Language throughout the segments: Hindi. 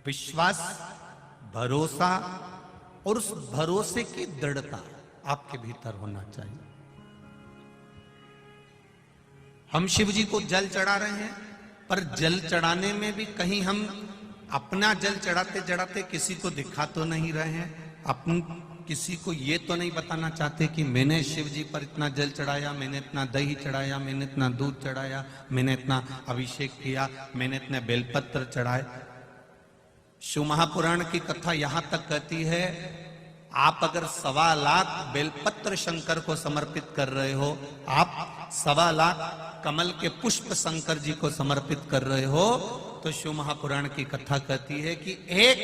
विश्वास, भरोसा और उस भरोसे की दृढ़ता आपके भीतर होना चाहिए। हम शिव जी को जल चढ़ा रहे हैं, पर जल चढ़ाने में भी कहीं हम अपना जल चढ़ाते चढ़ाते किसी को दिखा तो नहीं रहे हैं, अपन किसी को ये तो नहीं बताना चाहते कि मैंने शिव जी पर इतना जल चढ़ाया, मैंने इतना दही चढ़ाया, मैंने इतना दूध चढ़ाया, मैंने इतना अभिषेक किया, मैंने इतने बेलपत्र चढ़ाए। शिव महापुराण की कथा यहां तक कहती है, आप अगर 1.25 लाख बेलपत्र शंकर को समर्पित कर रहे हो, आप 1.25 लाख कमल के पुष्प शंकर जी को समर्पित कर रहे हो, तो शिव महापुराण की कथा कहती है कि एक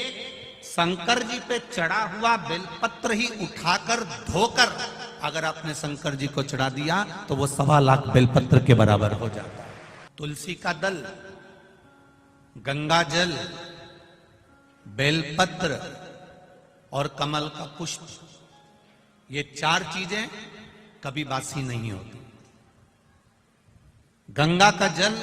शंकर जी पे चढ़ा हुआ बेलपत्र ही उठाकर धोकर अगर आपने शंकर जी को चढ़ा दिया तो वो 1.25 लाख बेलपत्र के बराबर हो जाता है। तुलसी का दल, गंगा जल, बेलपत्र और कमल का पुष्प, ये 4 चीजें कभी बासी नहीं होती। गंगा का जल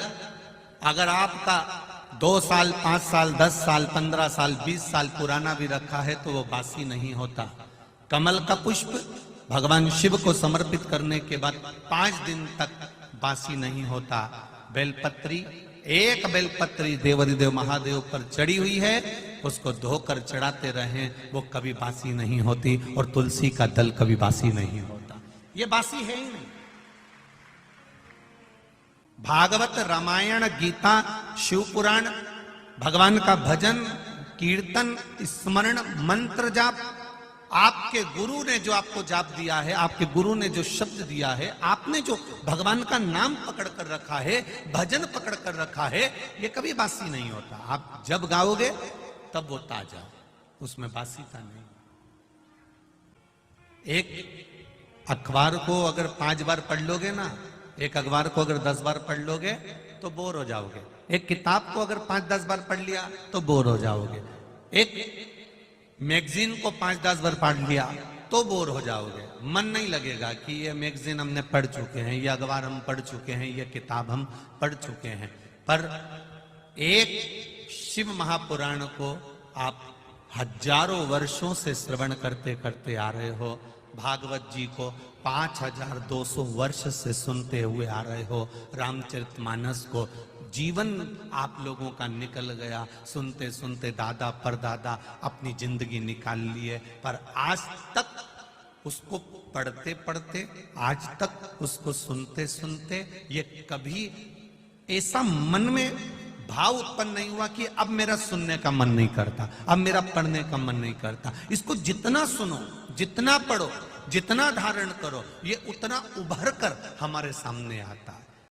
अगर आपका 2 साल, 5 साल, 10 साल, 15 साल, 20 साल पुराना भी रखा है तो वो बासी नहीं होता। कमल का पुष्प भगवान शिव को समर्पित करने के बाद 5 दिन तक बासी नहीं होता। बेलपत्री, एक बेलपत्री देवाधिदेव महादेव पर चढ़ी हुई है, उसको धोकर चढ़ाते रहें, वो कभी बासी नहीं होती। और तुलसी का दल कभी बासी नहीं होता, ये बासी है ही नहीं। भागवत, रामायण, गीता, शिव पुराण, भगवान का भजन, कीर्तन, स्मरण, मंत्र जाप, आपके गुरु ने जो आपको जाप दिया है, आपके गुरु ने जो शब्द दिया है, आपने जो भगवान का नाम पकड़ कर रखा है, भजन पकड़ कर रखा है, ये कभी बासी नहीं होता। आप जब गाओगे तब वो ताजा, उसमें बासीता नहीं। एक अखबार को अगर 5 बार पढ़ लोगे ना, एक अखबार को अगर 10 बार पढ़ लोगे तो बोर हो जाओगे। एक किताब को अगर 5-10 बार पढ़ लिया तो बोर हो जाओगे। एक मैगजीन को 5-10 बार पढ़ लिया तो बोर हो जाओगे, मन नहीं लगेगा कि ये मैगजीन हमने पढ़ चुके हैं, ये अखबार हम पढ़ चुके हैं, ये किताब हम पढ़ चुके हैं। पर एक शिव महापुराण को आप हजारों वर्षों से श्रवण करते करते आ रहे हो, भागवत जी को 5200 वर्ष से सुनते हुए आ रहे हो, रामचरितमानस को जीवन आप लोगों का निकल गया, सुनते सुनते दादा परदादा अपनी जिंदगी निकाल लिए, पर आज तक उसको पढ़ते पढ़ते, आज तक उसको सुनते सुनते ये कभी ऐसा मन में भाव उत्पन्न नहीं हुआ कि अब मेरा सुनने का मन नहीं करता, अब मेरा पढ़ने का मन नहीं करता। इसको जितना सुनो, जितना पढ़ो, जितना धारण करो, ये उतना उभर कर हमारे सामने आता है।